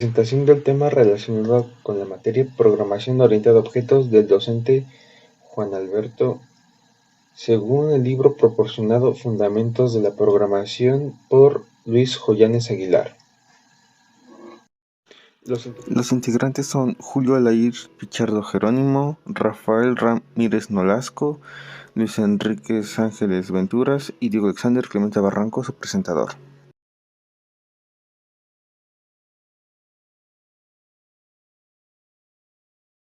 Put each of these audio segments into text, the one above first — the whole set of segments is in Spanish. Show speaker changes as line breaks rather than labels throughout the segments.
Presentación del tema relacionado con la materia Programación orientada a objetos del docente Juan Alberto, según el libro proporcionado Fundamentos de la Programación por Luis Joyanes Aguilar.
Los integrantes son Julio Alair Pichardo Jerónimo, Rafael Ramírez Nolasco, Luis Enríquez Ángeles Venturas y Diego Alexander Clemente Barranco, su presentador.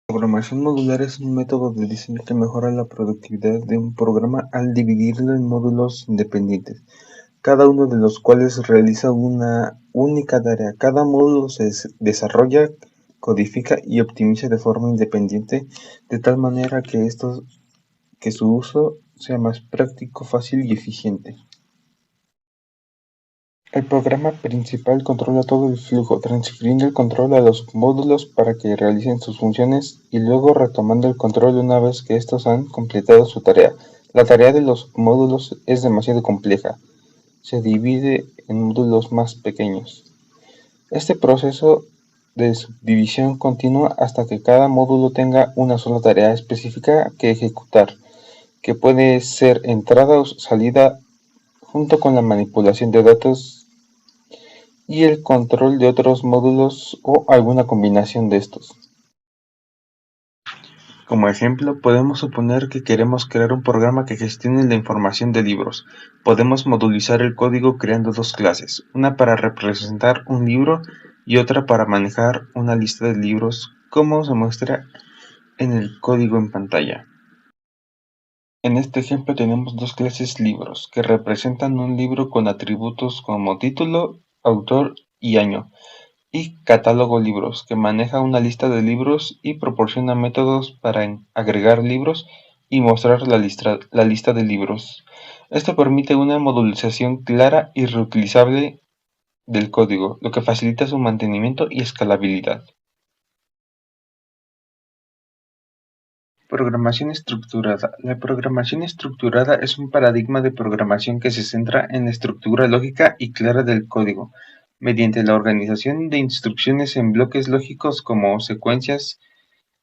La programación modular es un método de diseño que mejora la productividad de un programa al dividirlo en módulos independientes, cada uno de los cuales realiza una única tarea. Cada módulo se desarrolla, codifica y optimiza de forma independiente, de tal manera que su uso sea más práctico, fácil y eficiente. El programa principal controla todo el flujo, transfiriendo el control a los módulos para que realicen sus funciones y luego retomando el control una vez que estos han completado su tarea. La tarea de los módulos es demasiado compleja. Se divide en módulos más pequeños. Este proceso de subdivisión continúa hasta que cada módulo tenga una sola tarea específica que ejecutar, que puede ser entrada o salida junto con la manipulación de datos y el control de otros módulos o alguna combinación de estos. Como ejemplo, podemos suponer que queremos crear un programa que gestione la información de libros. Podemos modulizar el código creando dos clases, una para representar un libro y otra para manejar una lista de libros, como se muestra en el código en pantalla. En este ejemplo tenemos dos clases libros, que representan un libro con atributos como título, autor y año, y catálogo libros, que maneja una lista de libros y proporciona métodos para agregar libros y mostrar la lista de libros. Esto permite una modularización clara y reutilizable del código, lo que facilita su mantenimiento y escalabilidad. Programación estructurada. La programación estructurada es un paradigma de programación que se centra en la estructura lógica y clara del código, mediante la organización de instrucciones en bloques lógicos como secuencias,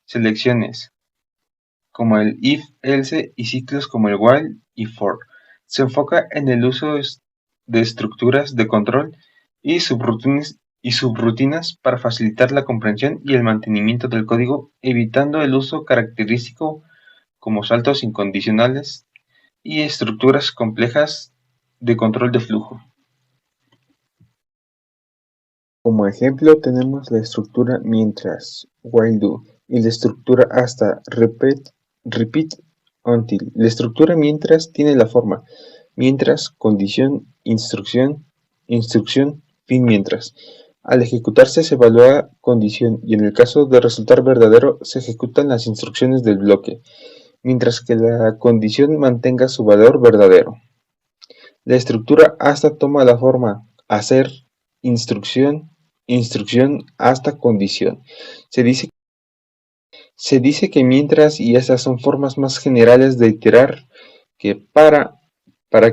selecciones, como el if, else y ciclos como el while y for. Se enfoca en el uso de estructuras de control y subrutinas para facilitar la comprensión y el mantenimiento del código, evitando el uso característico como saltos incondicionales y estructuras complejas de control de flujo. Como ejemplo tenemos la estructura mientras, while do, y la estructura hasta, repeat until. La estructura mientras tiene la forma mientras, condición, instrucción, fin mientras. Al ejecutarse se evalúa condición y en el caso de resultar verdadero se ejecutan las instrucciones del bloque, mientras que la condición mantenga su valor verdadero. La estructura hasta toma la forma hacer, instrucción, hasta condición. Se dice que mientras y hasta son formas más generales de iterar que para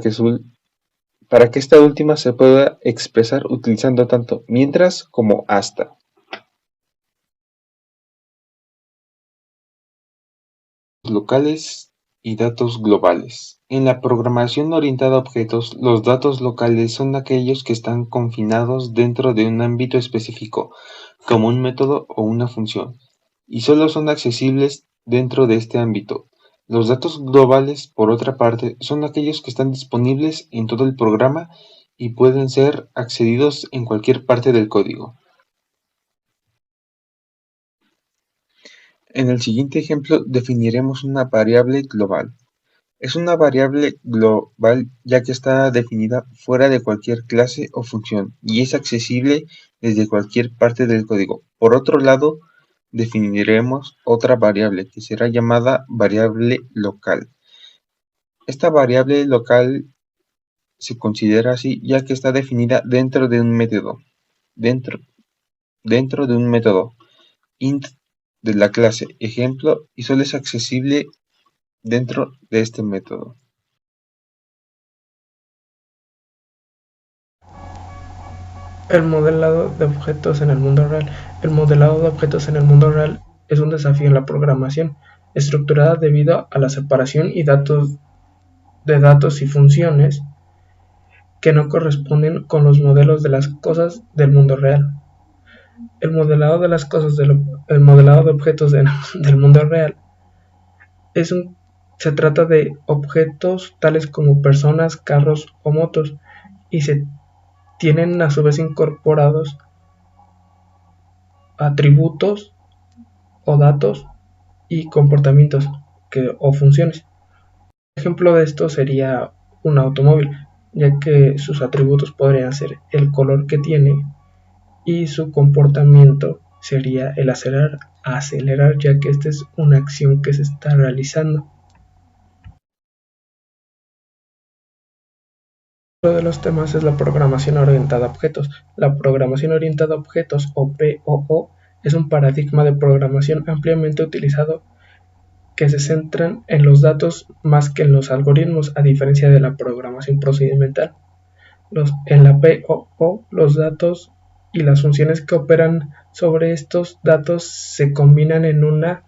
que esta última se pueda expresar utilizando tanto mientras como hasta. Locales y datos globales. En la programación orientada a objetos, los datos locales son aquellos que están confinados dentro de un ámbito específico, como un método o una función, y solo son accesibles dentro de este ámbito. Los datos globales, por otra parte, son aquellos que están disponibles en todo el programa y pueden ser accedidos en cualquier parte del código. En el siguiente ejemplo definiremos una variable global. Es una variable global ya que está definida fuera de cualquier clase o función y es accesible desde cualquier parte del código. Por otro lado, definiremos otra variable que será llamada variable local. Esta variable local se considera así ya que está definida dentro de un método, dentro de un método int de la clase ejemplo y solo es accesible dentro de este método.
El modelado de objetos en el mundo real. El modelado de objetos en el mundo real es un desafío en la programación, estructurada debido a la separación de datos y funciones que no corresponden con los modelos de las cosas del mundo real. El modelado de las cosas el modelado de objetos del mundo real se trata de objetos tales como personas, carros o motos, y se tienen a su vez incorporados atributos o datos y comportamientos o funciones. Un ejemplo de esto sería un automóvil, ya que sus atributos podrían ser el color que tiene y su comportamiento sería el acelerar, ya que esta es una acción que se está realizando. Otro de los temas es la programación orientada a objetos. La programación orientada a objetos, o POO, es un paradigma de programación ampliamente utilizado que se centran en los datos más que en los algoritmos, a diferencia de la programación procedimental. En la POO, los datos y las funciones que operan sobre estos datos se combinan en una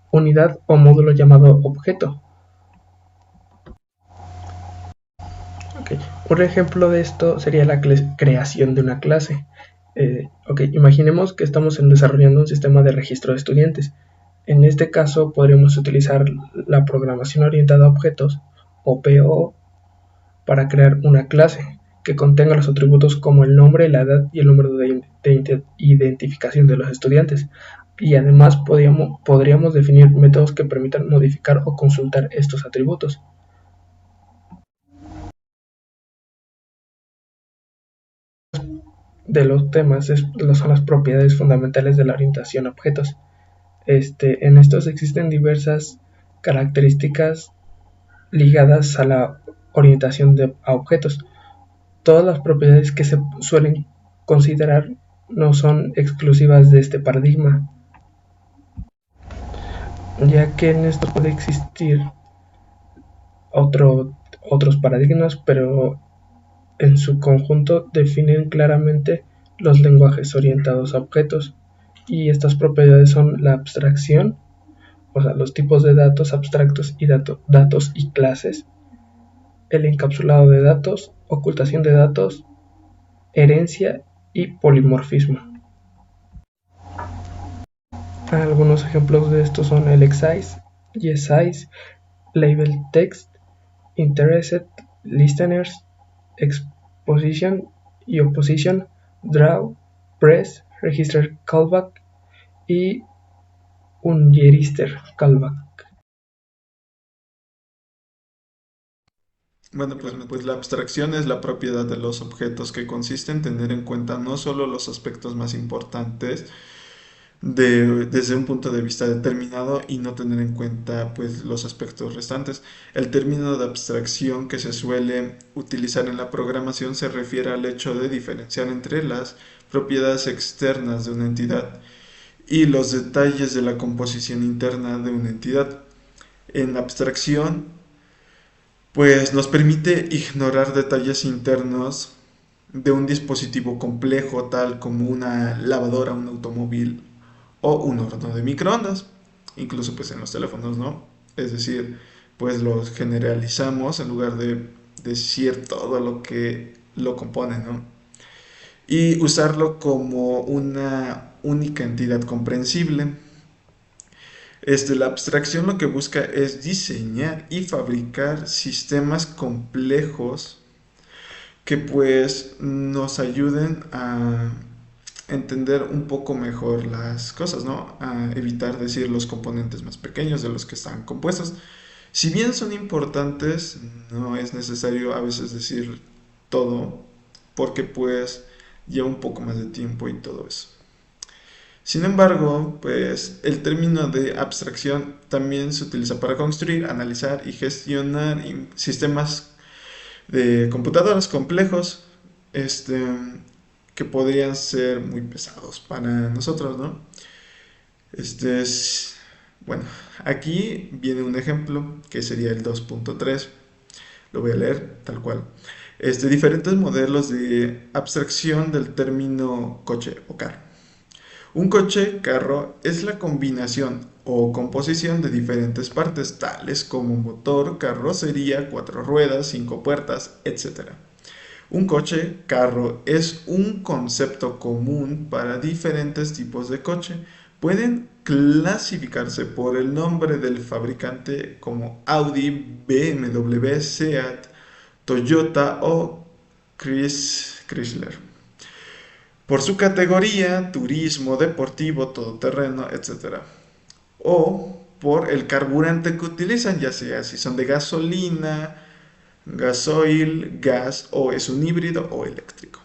unidad o módulo llamado objeto. Okay. Un ejemplo de esto sería la creación de una clase. Imaginemos que estamos desarrollando un sistema de registro de estudiantes. En este caso podríamos utilizar la programación orientada a objetos, o POO, para crear una clase que contenga los atributos como el nombre, la edad y el número de identificación de los estudiantes. Y además podríamos definir métodos que permitan modificar o consultar estos atributos. De los temas son las propiedades fundamentales de la orientación a objetos. En estos existen diversas características ligadas a la orientación a objetos. Todas las propiedades que se suelen considerar no son exclusivas de este paradigma, ya que en esto puede existir otros paradigmas, pero en su conjunto definen claramente los lenguajes orientados a objetos, y estas propiedades son la abstracción, o sea, los tipos de datos abstractos y datos y clases, el encapsulado de datos, ocultación de datos, herencia y polimorfismo. Algunos ejemplos de estos son el excise, yesize, label text, interested, listeners, exposition y opposition, draw, press, register callback y un register callback.
Bueno, pues la abstracción es la propiedad de los objetos, que consiste en tener en cuenta no solo los aspectos más importantes desde un punto de vista determinado, y no tener en cuenta pues los aspectos restantes. El término de abstracción que se suele utilizar en la programación se refiere al hecho de diferenciar entre las propiedades externas de una entidad y los detalles de la composición interna de una entidad. En abstracción, pues nos permite ignorar detalles internos de un dispositivo complejo, tal como una lavadora, un automóvil o un horno de microondas, incluso pues en los teléfonos, ¿no? Es decir, pues los generalizamos en lugar de decir todo lo que lo compone, ¿no? Y usarlo como una única entidad comprensible. La abstracción lo que busca es diseñar y fabricar sistemas complejos que pues nos ayuden a entender un poco mejor las cosas, ¿no? A evitar decir los componentes más pequeños de los que están compuestos. Si bien son importantes, no es necesario a veces decir todo, porque pues lleva un poco más de tiempo y todo eso. Sin embargo, pues el término de abstracción también se utiliza para construir, analizar y gestionar sistemas de computadoras complejos, que podrían ser muy pesados para nosotros, ¿no? Bueno, aquí viene un ejemplo que sería el 2.3. Lo voy a leer tal cual. diferentes modelos de abstracción del término coche o carro. Un coche, carro, es la combinación o composición de diferentes partes, tales como motor, carrocería, 4 ruedas, 5 puertas, etc. Un coche, carro, es un concepto común para diferentes tipos de coche. Pueden clasificarse por el nombre del fabricante como Audi, BMW, Seat, Toyota o Chrysler. Por su categoría, turismo, deportivo, todoterreno, etc. O por el carburante que utilizan, ya sea si son de gasolina, gasoil, gas o es un híbrido o eléctrico.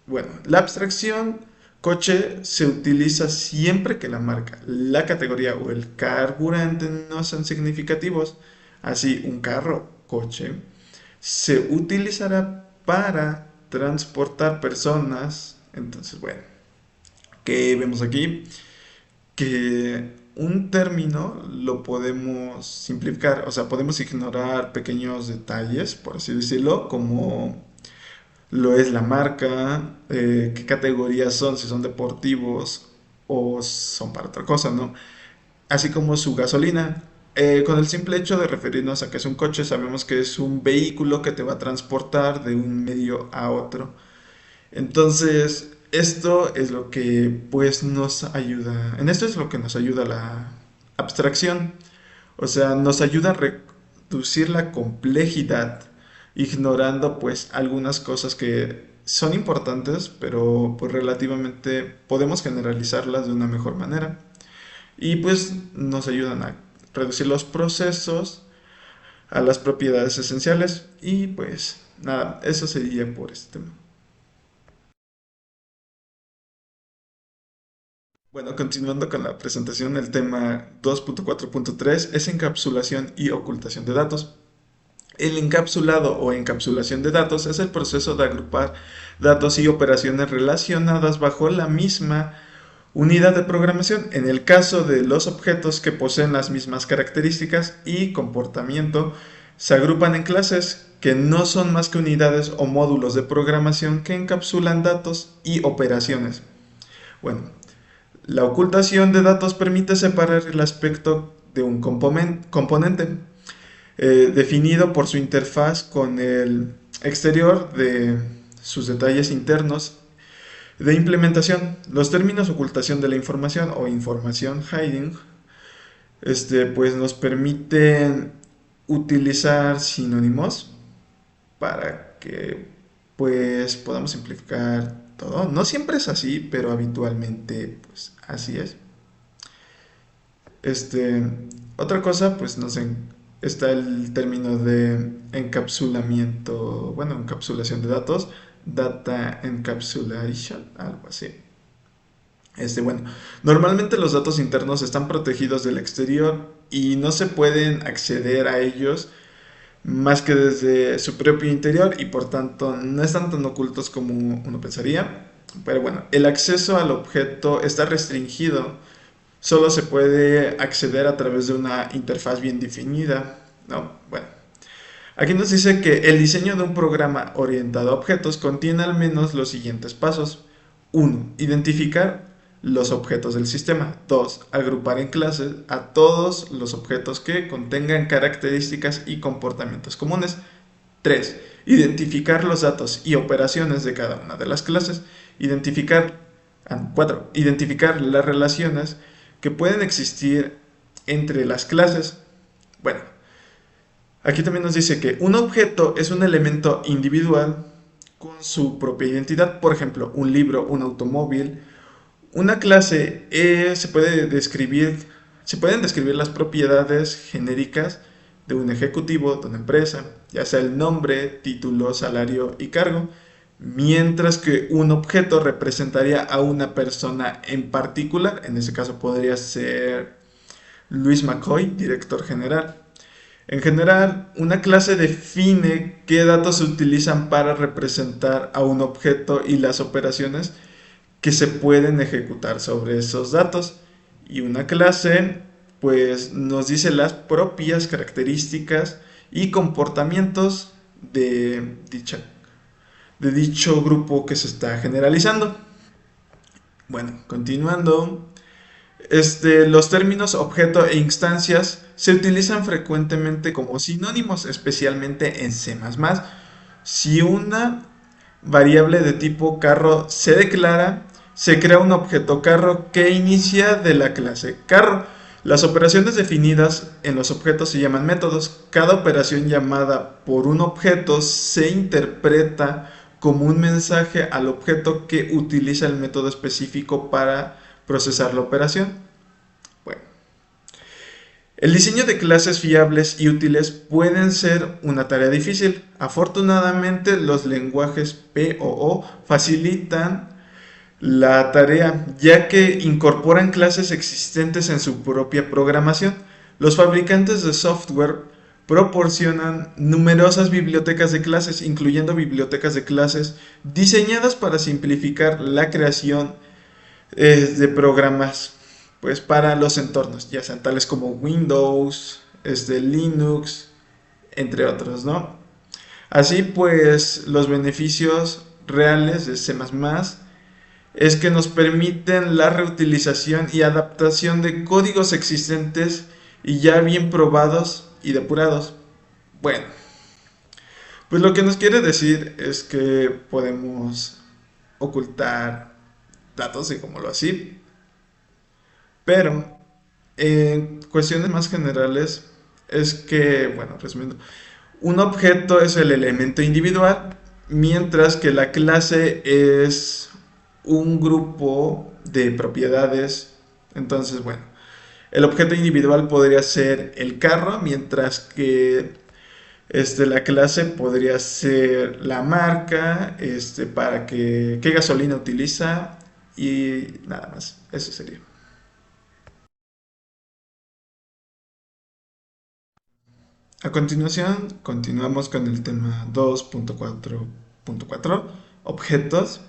Bueno, la abstracción coche se utiliza siempre que la marca, la categoría o el carburante no son significativos. Así, un carro, coche, se utilizará para transportar personas. Entonces, bueno, ¿qué vemos aquí? Que un término lo podemos simplificar, o sea, podemos ignorar pequeños detalles, por así decirlo, como lo es la marca, qué categorías son, si son deportivos o son para otra cosa, ¿no? Así como su gasolina. Con el simple hecho de referirnos a que es un coche, sabemos que es un vehículo que te va a transportar de un medio a otro. Entonces, esto es lo que pues nos ayuda, en esto es lo que nos ayuda la abstracción, o sea, nos ayuda a reducir la complejidad, ignorando pues algunas cosas que son importantes, pero pues relativamente podemos generalizarlas de una mejor manera y pues nos ayudan a reducir los procesos a las propiedades esenciales y pues nada, eso sería por este tema. Bueno, continuando con la presentación, el tema 2.4.3 es encapsulación y ocultación de datos. El encapsulado o encapsulación de datos es el proceso de agrupar datos y operaciones relacionadas bajo la misma unidad de programación. En el caso de los objetos que poseen las mismas características y comportamiento, se agrupan en clases que no son más que unidades o módulos de programación que encapsulan datos y operaciones. Bueno, la ocultación de datos permite separar el aspecto de un componente definido por su interfaz con el exterior de sus detalles internos de implementación. Los términos ocultación de la información o información hiding pues nos permiten utilizar sinónimos para que pues podamos simplificar todo. No siempre es así, pero habitualmente pues así es. Este, Otra cosa, pues está el término de encapsulamiento, bueno, encapsulación de datos, data encapsulation, algo así. Bueno, normalmente los datos internos están protegidos del exterior y no se pueden acceder a ellos más que desde su propio interior y por tanto no están tan ocultos como uno pensaría. Pero bueno, el acceso al objeto está restringido. Solo se puede acceder a través de una interfaz bien definida, ¿no? Bueno, aquí nos dice que el diseño de un programa orientado a objetos contiene al menos los siguientes pasos. 1. Identificar los objetos del sistema. 2. Agrupar en clases a todos los objetos que contengan características y comportamientos comunes. 3. Identificar los datos y operaciones de cada una de las clases. 4. Identificar las relaciones que pueden existir entre las clases. Bueno, aquí también nos dice que un objeto es un elemento individual con su propia identidad. Por ejemplo, un libro, un automóvil. Una clase se pueden describir las propiedades genéricas de un ejecutivo, de una empresa, ya sea el nombre, título, salario y cargo, mientras que un objeto representaría a una persona en particular. En ese caso podría ser Luis McCoy, director general. En general, una clase define qué datos se utilizan para representar a un objeto y las operaciones que se pueden ejecutar sobre esos datos. Y una clase pues nos dice las propias características y comportamientos de dicha de dicho grupo que se está generalizando. Bueno, continuando. Los términos objeto e instancias se utilizan frecuentemente como sinónimos, especialmente en C++. Si una variable de tipo carro se declara, se crea un objeto carro que inicia de la clase carro. Las operaciones definidas en los objetos se llaman métodos. Cada operación llamada por un objeto se interpreta como un mensaje al objeto que utiliza el método específico para procesar la operación. Bueno, el diseño de clases fiables y útiles pueden ser una tarea difícil. Afortunadamente, los lenguajes P o O facilitan la tarea, ya que incorporan clases existentes en su propia programación. Los fabricantes de software proporcionan numerosas bibliotecas de clases, incluyendo bibliotecas de clases diseñadas para simplificar la creación de programas, pues, para los entornos, ya sean tales como Windows, Linux, entre otros, ¿no? Así pues, los beneficios reales de C++ es que nos permiten la reutilización y adaptación de códigos existentes y ya bien probados y depurados. Bueno, pues lo que nos quiere decir es que podemos ocultar datos, digámoslo así, pero en cuestiones más generales es que, bueno, resumiendo, un objeto es el elemento individual, mientras que la clase es un grupo de propiedades. Entonces, bueno, el objeto individual podría ser el carro, mientras que la clase podría ser la marca, para qué gasolina utiliza y nada más. Eso sería. A continuación, continuamos con el tema 2.4.4, objetos.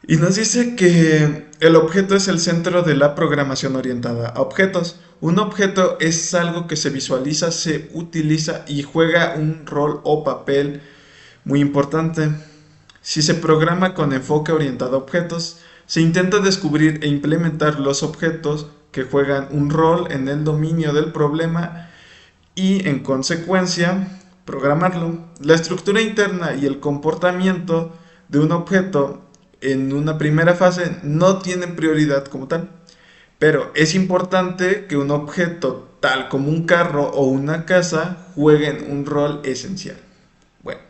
Y nos dice que el objeto es el centro de la programación orientada a objetos. Un objeto es algo que se visualiza, se utiliza y juega un rol o papel muy importante. Si se programa con enfoque orientado a objetos, se intenta descubrir e implementar los objetos que juegan un rol en el dominio del problema y, en consecuencia, programarlo. La estructura interna y el comportamiento de un objeto en una primera fase no tienen prioridad como tal, pero es importante que un objeto tal como un carro o una casa jueguen un rol esencial. Bueno,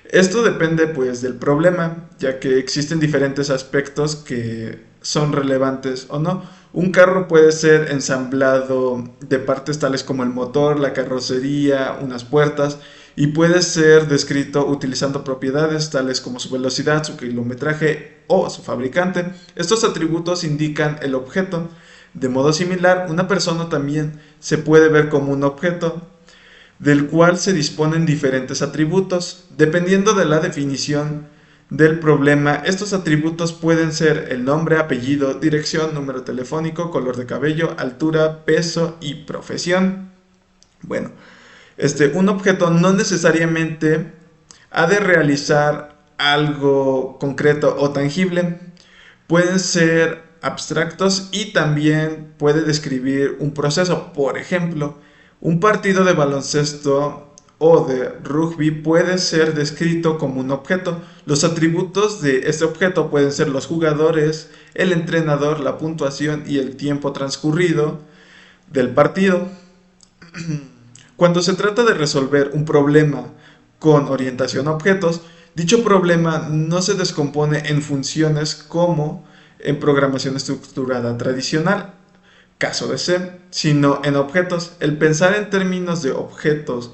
esto depende pues del problema, ya que existen diferentes aspectos que son relevantes o no. Un carro puede ser ensamblado de partes tales como el motor, la carrocería, unas puertas, y puede ser descrito utilizando propiedades tales como su velocidad, su kilometraje o su fabricante. Estos atributos indican el objeto. De modo similar, una persona también se puede ver como un objeto, del cual se disponen diferentes atributos. Dependiendo de la definición del problema, estos atributos pueden ser el nombre, apellido, dirección, número telefónico, color de cabello, altura, peso y profesión. Bueno, un objeto no necesariamente ha de realizar algo concreto o tangible. Pueden ser abstractos y también puede describir un proceso. Por ejemplo, un partido de baloncesto o de rugby puede ser descrito como un objeto. Los atributos de este objeto pueden ser los jugadores, el entrenador, la puntuación y el tiempo transcurrido del partido. Cuando se trata de resolver un problema con orientación a objetos, dicho problema no se descompone en funciones como en programación estructurada tradicional, caso de C, sino en objetos. El pensar en términos de objetos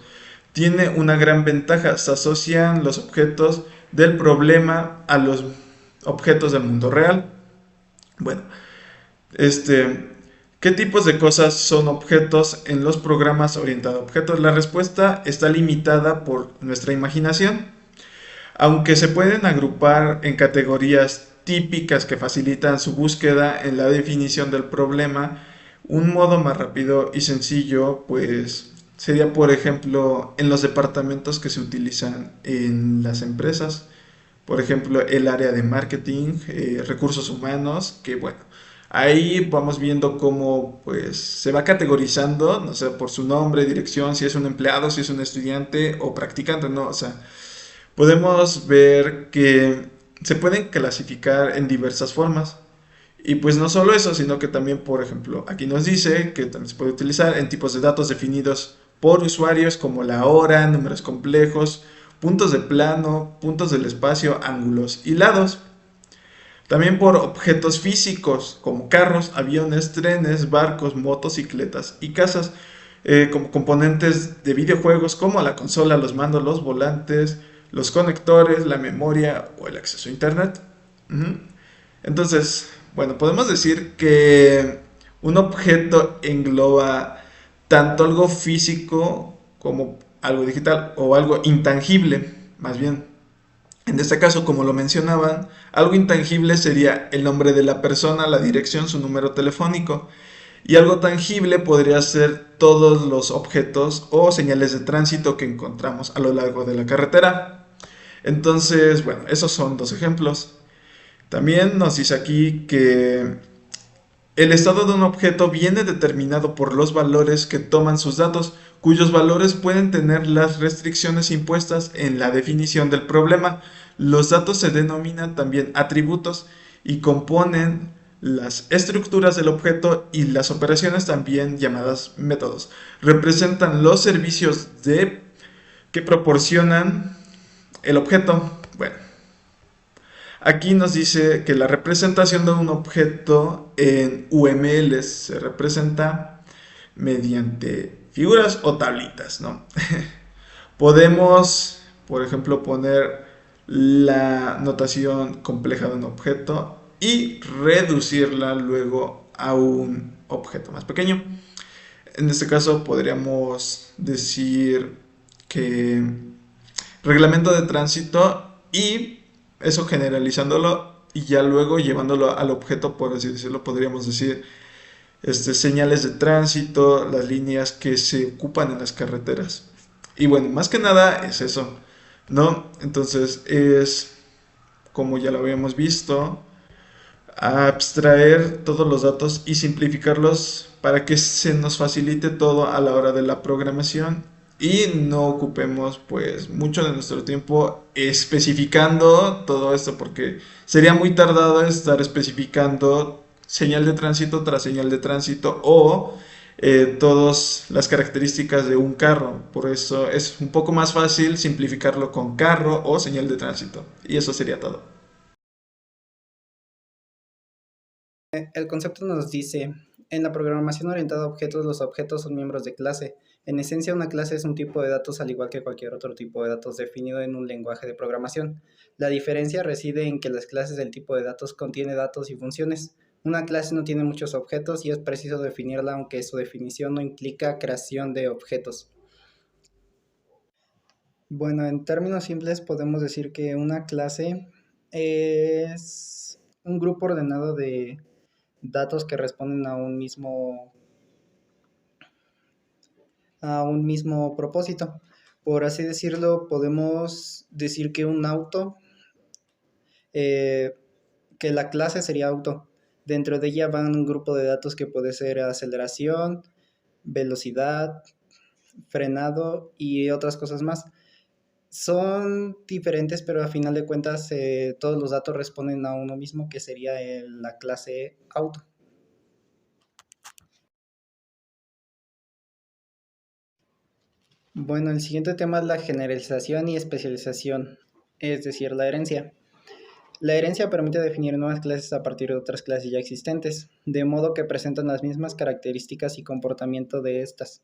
tiene una gran ventaja. Se asocian los objetos del problema a los objetos del mundo real. Bueno, ¿qué tipos de cosas son objetos en los programas orientados a objetos? La respuesta está limitada por nuestra imaginación. Aunque se pueden agrupar en categorías típicas que facilitan su búsqueda en la definición del problema, un modo más rápido y sencillo pues sería, por ejemplo, en los departamentos que se utilizan en las empresas. por ejemplo, el área de marketing, recursos humanos, que bueno, ahí vamos viendo cómo pues se va categorizando, no sé, por su nombre, dirección, si es un empleado, si es un estudiante o practicante, ¿no? O sea, podemos ver que se pueden clasificar en diversas formas. Y pues no solo eso, sino que también, por ejemplo, aquí nos dice que también se puede utilizar en tipos de datos definidos por usuarios como la hora, números complejos, puntos de plano, puntos del espacio, ángulos y lados. También por objetos físicos como carros, aviones, trenes, barcos, motocicletas y casas. Como componentes de videojuegos como la consola, los mandos, los volantes, los conectores, la memoria o el acceso a internet. Ujú. Entonces, bueno, podemos decir que un objeto engloba tanto algo físico como algo digital o algo intangible, más bien. En este caso, como lo mencionaban, algo intangible sería el nombre de la persona, la dirección, su número telefónico. Y algo tangible podría ser todos los objetos o señales de tránsito que encontramos a lo largo de la carretera. Entonces, bueno, esos son dos ejemplos. También nos dice aquí que el estado de un objeto viene determinado por los valores que toman sus datos, cuyos valores pueden tener las restricciones impuestas en la definición del problema. Los datos se denominan también atributos y componen las estructuras del objeto, y las operaciones, también llamadas métodos, representan los servicios que proporcionan el objeto. Bueno, aquí nos dice que la representación de un objeto en UML se representa mediante figuras o tablitas, ¿no? Podemos, por ejemplo, poner la notación compleja de un objeto y reducirla luego a un objeto más pequeño. En este caso podríamos decir que reglamento de tránsito, y eso generalizándolo y ya luego llevándolo al objeto, por así decirlo, podríamos decir señales de tránsito, las líneas que se ocupan en las carreteras. Y bueno, más que nada es eso, ¿no? Entonces es, como ya lo habíamos visto, abstraer todos los datos y simplificarlos para que se nos facilite todo a la hora de la programación y no ocupemos pues mucho de nuestro tiempo especificando todo esto, porque sería muy tardado estar especificando señal de tránsito tras señal de tránsito o todas las características de un carro. Por eso es un poco más fácil simplificarlo con carro o señal de tránsito, y eso sería todo.
El concepto nos dice, en la programación orientada a objetos, los objetos son miembros de clase. En esencia, una clase es un tipo de datos al igual que cualquier otro tipo de datos definido en un lenguaje de programación. La diferencia reside en que las clases del tipo de datos contiene datos y funciones. Una clase no tiene muchos objetos y es preciso definirla, aunque su definición no implica creación de objetos. Bueno, en términos simples podemos decir que una clase es un grupo ordenado de datos que responden a un mismo propósito. Por así decirlo, podemos decir que un auto, eh, que la clase sería auto. Dentro de ella van un grupo de datos que puede ser aceleración, velocidad, frenado y otras cosas más. Son diferentes, pero a final de cuentas todos los datos responden a uno mismo, que sería la clase auto. Bueno, el siguiente tema es la generalización y especialización, es decir, la herencia. La herencia permite definir nuevas clases a partir de otras clases ya existentes, de modo que presentan las mismas características y comportamiento de estas,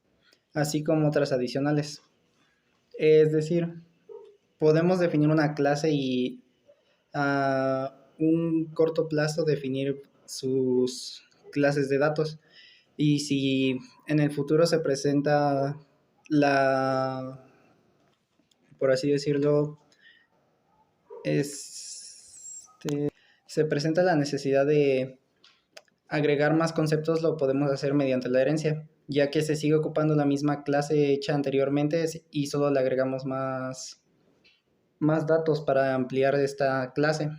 así como otras adicionales. Es decir, podemos definir una clase y a un corto plazo definir sus clases de datos. Y si en el futuro se presenta por así decirlo, se presenta la necesidad de agregar más conceptos, lo podemos hacer mediante la herencia, ya que se sigue ocupando la misma clase hecha anteriormente y solo le agregamos más más datos para ampliar esta clase.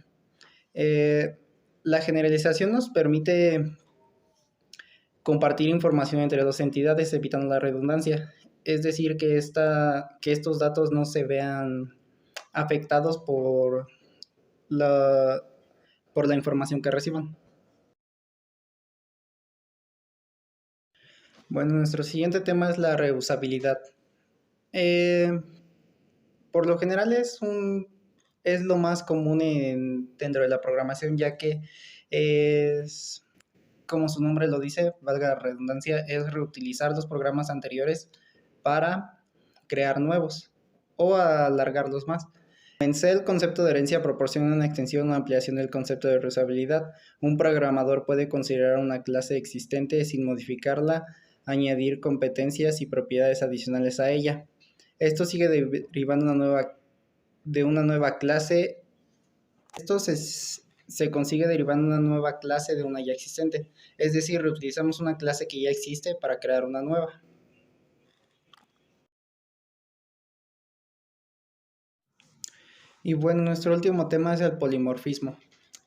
La generalización nos permite compartir información entre dos entidades evitando la redundancia. Es decir, que estos datos no se vean afectados la, por la información que reciban. Bueno, nuestro siguiente tema es la reusabilidad. Por lo general es lo más común dentro de la programación, ya que es, como su nombre lo dice, valga la redundancia, es reutilizar los programas anteriores para crear nuevos o alargarlos más. En C, el concepto de herencia proporciona una extensión o ampliación del concepto de reusabilidad. Un programador puede considerar una clase existente sin modificarla, añadir competencias y propiedades adicionales a ella. Esto sigue derivando de una nueva clase. Esto se consigue derivando una nueva clase de una ya existente. Es decir, reutilizamos una clase que ya existe para crear una nueva. Y bueno, nuestro último tema es el polimorfismo.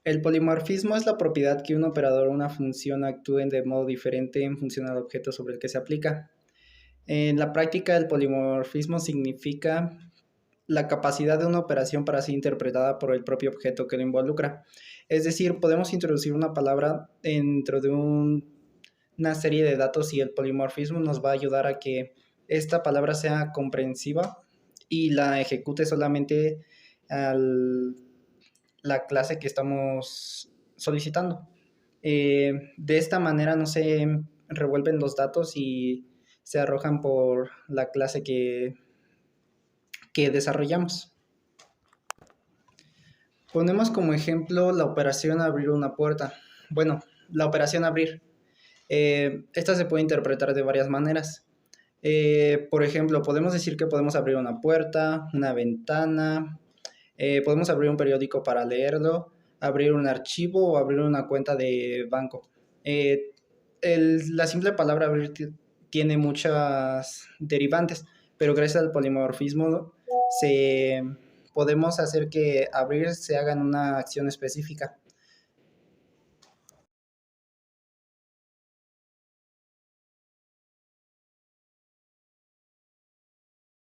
El polimorfismo es la propiedad que un operador o una función actúen de modo diferente en función al objeto sobre el que se aplica. En la práctica, el polimorfismo significa la capacidad de una operación para ser interpretada por el propio objeto que lo involucra. Es decir, podemos introducir una palabra dentro de una serie de datos y el polimorfismo nos va a ayudar a que esta palabra sea comprensiva y la ejecute solamente la clase que estamos solicitando. De esta manera no se revuelven los datos y se arrojan por la clase que desarrollamos. Ponemos como ejemplo la operación abrir una puerta. Bueno, la operación abrir. Esta se puede interpretar de varias maneras. Por ejemplo, podemos decir que podemos abrir una puerta, una ventana, podemos abrir un periódico para leerlo, abrir un archivo o abrir una cuenta de banco. La simple palabra abrir tiene muchas derivantes, pero gracias al polimorfismo podemos hacer que abrir se haga en una acción específica.